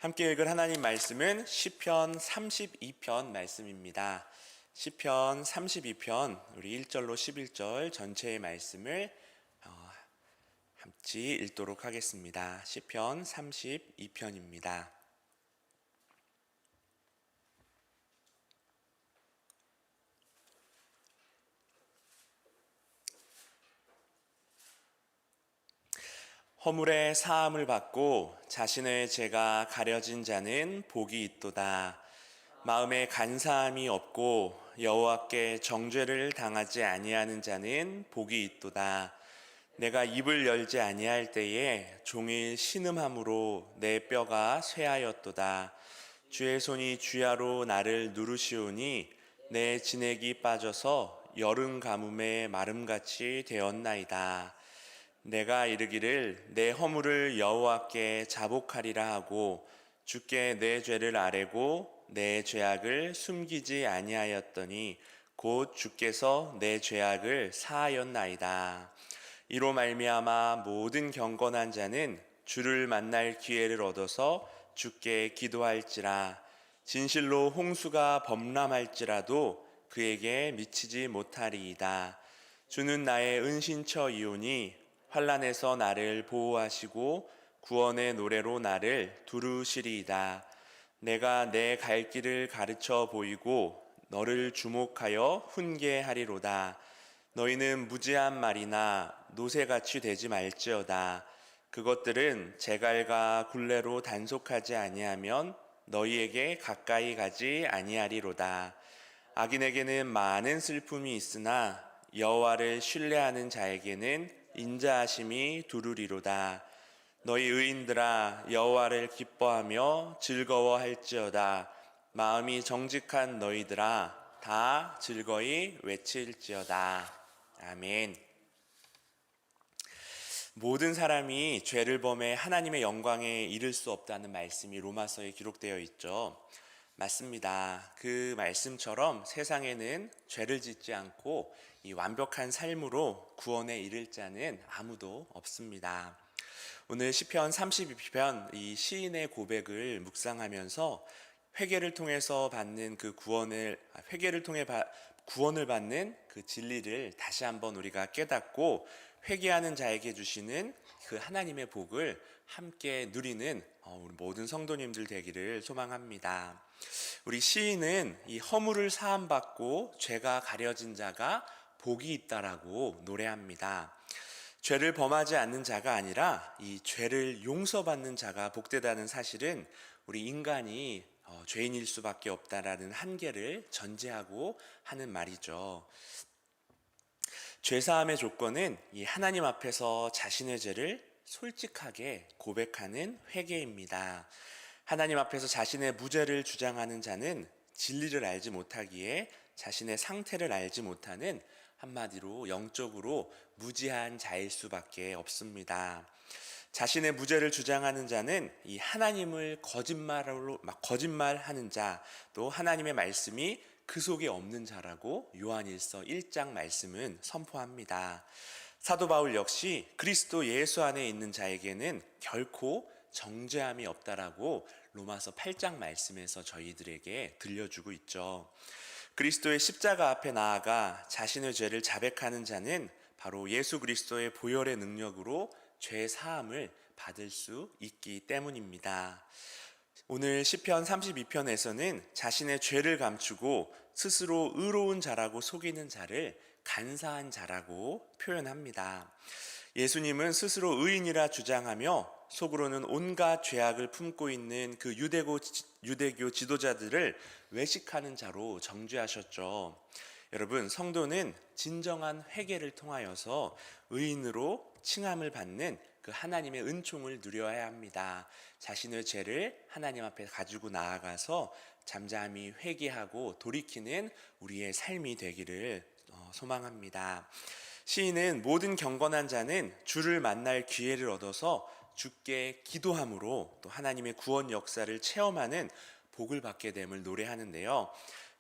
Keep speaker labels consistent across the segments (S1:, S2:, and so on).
S1: 함께 읽을 하나님 말씀은 시편 32편 말씀입니다. 시편 32편 우리 1절로 11절 전체의 말씀을 함께 읽도록 하겠습니다. 시편 32편입니다. 허물의 사함을 받고 자신의 죄가 가려진 자는 복이 있도다. 마음에 간사함이 없고 여호와께 정죄를 당하지 아니하는 자는 복이 있도다. 내가 입을 열지 아니할 때에 종일 신음함으로 내 뼈가 쇠하였도다. 주의 손이 주야로 나를 누르시오니 내 진액이 빠져서 여름 가뭄에 마름같이 되었나이다. 내가 이르기를 내 허물을 여호와께 자복하리라 하고 주께 내 죄를 아뢰고 내 죄악을 숨기지 아니하였더니 곧 주께서 내 죄악을 사하였나이다. 이로 말미암아 모든 경건한 자는 주를 만날 기회를 얻어서 주께 기도할지라. 진실로 홍수가 범람할지라도 그에게 미치지 못하리이다. 주는 나의 은신처이오니 환난에서 나를 보호하시고 구원의 노래로 나를 두루시리이다. 내가 내 갈 길을 가르쳐 보이고 너를 주목하여 훈계하리로다. 너희는 무지한 말이나 노새같이 되지 말지어다. 그것들은 제갈과 굴레로 단속하지 아니하면 너희에게 가까이 가지 아니하리로다. 악인에게는 많은 슬픔이 있으나 여호와를 신뢰하는 자에게는 인자하심이 두루리로다. 너희 의인들아 여호와를 기뻐하며 즐거워할지어다. 마음이 정직한 너희들아 다 즐거이 외칠지어다. 아멘. 모든 사람이 죄를 범해 하나님의 영광에 이를 수 없다는 말씀이 로마서에 기록되어 있죠. 맞습니다. 그 말씀처럼 세상에는 죄를 짓지 않고 이 완벽한 삶으로 구원에 이를 자는 아무도 없습니다. 오늘 시편 32편 이 시인의 고백을 묵상하면서 회개를 통해서 받는 그 회개를 통해 구원을 받는 그 진리를 다시 한번 우리가 깨닫고 회개하는 자에게 주시는 그 하나님의 복을 함께 누리는 우리 모든 성도님들 되기를 소망합니다. 우리 시인은 이 허물을 사함받고 죄가 가려진 자가 복이 있다라고 노래합니다. 죄를 범하지 않는 자가 아니라 이 죄를 용서받는 자가 복되다는 사실은 우리 인간이 죄인일 수밖에 없다라는 한계를 전제하고 하는 말이죠. 죄사함의 조건은 이 하나님 앞에서 자신의 죄를 솔직하게 고백하는 회개입니다. 하나님 앞에서 자신의 무죄를 주장하는 자는 진리를 알지 못하기에 자신의 상태를 알지 못하는 한마디로 영적으로 무지한 자일 수밖에 없습니다. 자신의 무죄를 주장하는 자는 이 하나님을 거짓말하는 자, 또 하나님의 말씀이 그 속에 없는 자라고 요한일서 1장 말씀은 선포합니다. 사도 바울 역시 그리스도 예수 안에 있는 자에게는 결코 정죄함이 없다라고 로마서 8장 말씀에서 저희들에게 들려주고 있죠. 그리스도의 십자가 앞에 나아가 자신의 죄를 자백하는 자는 바로 예수 그리스도의 보혈의 능력으로 죄 사함을 받을 수 있기 때문입니다. 오늘 시편 32편에서는 자신의 죄를 감추고 스스로 의로운 자라고 속이는 자를 간사한 자라고 표현합니다. 예수님은 스스로 의인이라 주장하며 속으로는 온갖 죄악을 품고 있는 그 유대교 지도자들을 외식하는 자로 정죄하셨죠. 여러분, 성도는 진정한 회개를 통하여서 의인으로 칭함을 받는 그 하나님의 은총을 누려야 합니다. 자신의 죄를 하나님 앞에 가지고 나아가서 잠잠히 회개하고 돌이키는 우리의 삶이 되기를 소망합니다. 시인은 모든 경건한 자는 주를 만날 기회를 얻어서 주께 기도함으로 또 하나님의 구원 역사를 체험하는 복을 받게 됨을 노래하는데요.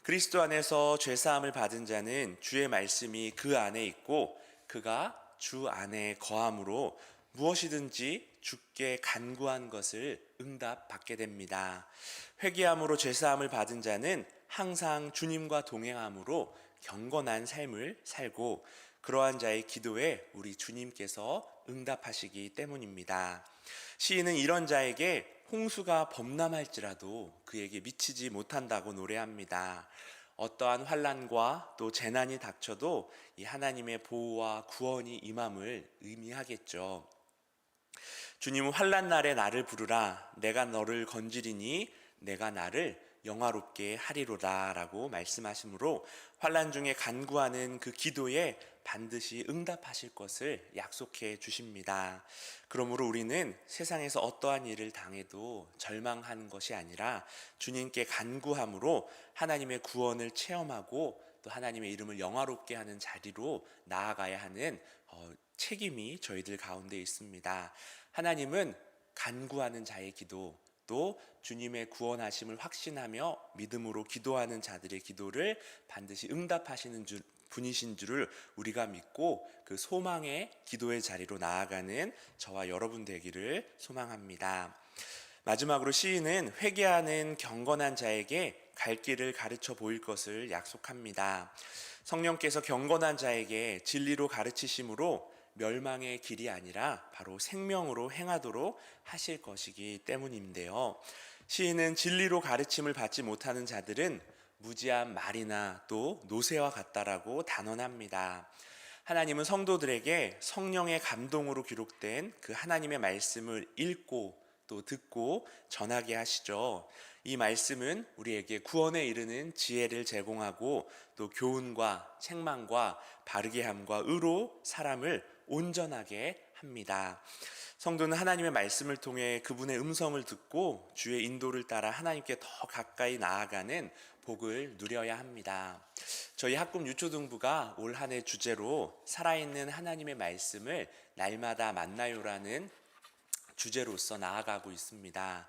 S1: 그리스도 안에서 죄사함을 받은 자는 주의 말씀이 그 안에 있고 그가 주 안에 거함으로 무엇이든지 주께 간구한 것을 응답받게 됩니다. 회개함으로 죄사함을 받은 자는 항상 주님과 동행함으로 경건한 삶을 살고 그러한 자의 기도에 우리 주님께서 응답하시기 때문입니다. 시인은 이런 자에게 홍수가 범람할지라도 그에게 미치지 못한다고 노래합니다. 어떠한 환난과 또 재난이 닥쳐도 이 하나님의 보호와 구원이 임함을 의미하겠죠. 주님은 환난 날에 나를 부르라 내가 너를 건지리니 내가 나를 영화롭게 하리로다 라고 말씀하시므로 환난 중에 간구하는 그 기도에 반드시 응답하실 것을 약속해 주십니다. 그러므로 우리는 세상에서 어떠한 일을 당해도 절망하는 것이 아니라 주님께 간구함으로 하나님의 구원을 체험하고 또 하나님의 이름을 영화롭게 하는 자리로 나아가야 하는 책임이 저희들 가운데 있습니다. 하나님은 간구하는 자의 기도 또 주님의 구원하심을 확신하며 믿음으로 기도하는 자들의 기도를 반드시 응답하시는 분이신 줄을 우리가 믿고 그 소망의 기도의 자리로 나아가는 저와 여러분 되기를 소망합니다. 마지막으로 시인은 회개하는 경건한 자에게 갈 길을 가르쳐 보일 것을 약속합니다. 성령께서 경건한 자에게 진리로 가르치심으로 멸망의 길이 아니라 바로 생명으로 행하도록 하실 것이기 때문인데요. 시인은 진리로 가르침을 받지 못하는 자들은 무지한 말이나 또 노새와 같다라고 단언합니다. 하나님은 성도들에게 성령의 감동으로 기록된 그 하나님의 말씀을 읽고 또 듣고 전하게 하시죠. 이 말씀은 우리에게 구원에 이르는 지혜를 제공하고 또 교훈과 책망과 바르게 함과 의로 사람을 온전하게 합니다. 성도는 하나님의 말씀을 통해 그분의 음성을 듣고 주의 인도를 따라 하나님께 더 가까이 나아가는 복을 누려야 합니다. 저희 학급 유초등부가 올 한 해 주제로 살아있는 하나님의 말씀을 날마다 만나요라는 주제로서 나아가고 있습니다.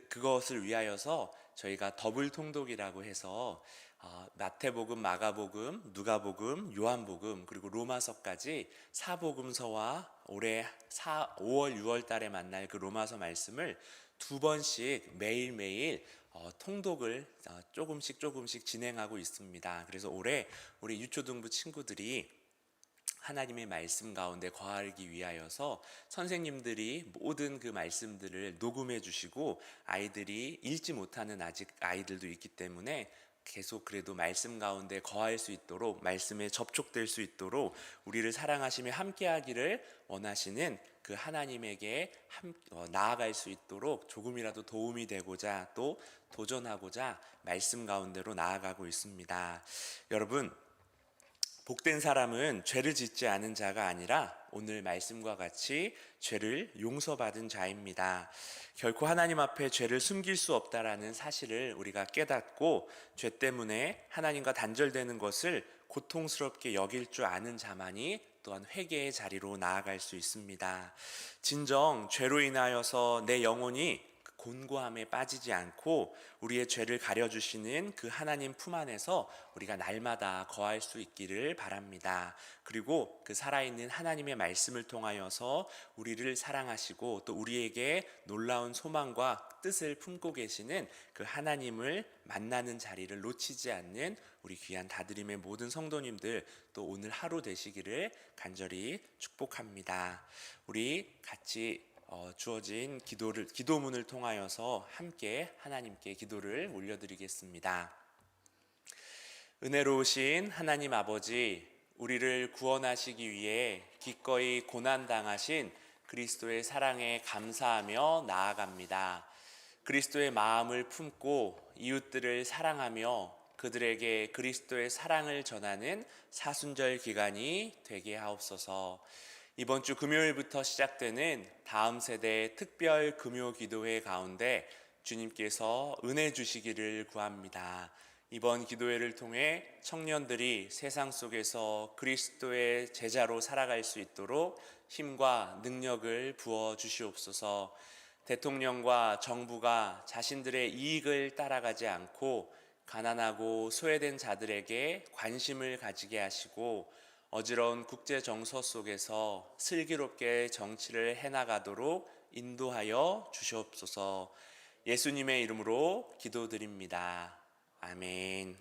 S1: 그것을 위하여서 저희가 더블 통독이라고 해서 마태복음, 마가복음, 누가복음, 요한복음 그리고 로마서까지 사복음서와 올해 5월, 6월 달에 만날 그 로마서 말씀을 2번씩 매일매일 통독을 조금씩 진행하고 있습니다. 그래서 올해 우리 유초등부 친구들이 하나님의 말씀 가운데 거하기 위하여서 선생님들이 모든 그 말씀들을 녹음해 주시고 아이들이 읽지 못하는 아직 아이들도 있기 때문에 계속 그래도 말씀 가운데 거할 수 있도록 말씀에 접촉될 수 있도록 우리를 사랑하시며 함께하기를 원하시는 그 하나님에게 나아갈 수 있도록 조금이라도 도움이 되고자 또 도전하고자 말씀 가운데로 나아가고 있습니다. 여러분, 복된 사람은 죄를 짓지 않은 자가 아니라 오늘 말씀과 같이 죄를 용서받은 자입니다. 결코 하나님 앞에 죄를 숨길 수 없다라는 사실을 우리가 깨닫고 죄 때문에 하나님과 단절되는 것을 고통스럽게 여길 줄 아는 자만이 또한 회개의 자리로 나아갈 수 있습니다. 진정 죄로 인하여서 내 영혼이 곤고함에 빠지지 않고 우리의 죄를 가려주시는 그 하나님 품 안에서 우리가 날마다 거할 수 있기를 바랍니다. 그리고 그 살아있는 하나님의 말씀을 통하여서 우리를 사랑하시고 또 우리에게 놀라운 소망과 뜻을 품고 계시는 그 하나님을 만나는 자리를 놓치지 않는 우리 귀한 다드림의 모든 성도님들 또 오늘 하루 되시기를 간절히 축복합니다. 우리 같이 주어진 기도문을 통하여서 함께 하나님께 기도를 올려드리겠습니다. 은혜로우신 하나님 아버지, 우리를 구원하시기 위해 기꺼이 고난당하신 그리스도의 사랑에 감사하며 나아갑니다. 그리스도의 마음을 품고 이웃들을 사랑하며 그들에게 그리스도의 사랑을 전하는 사순절 기간이 되게 하옵소서. 이번 주 금요일부터 시작되는 다음 세대 특별 금요 기도회 가운데 주님께서 은혜 주시기를 구합니다. 이번 기도회를 통해 청년들이 세상 속에서 그리스도의 제자로 살아갈 수 있도록 힘과 능력을 부어 주시옵소서. 대통령과 정부가 자신들의 이익을 따라가지 않고 가난하고 소외된 자들에게 관심을 가지게 하시고 어지러운 국제 정서 속에서 슬기롭게 정치를 해나가도록 인도하여 주시옵소서. 예수님의 이름으로 기도드립니다. 아멘.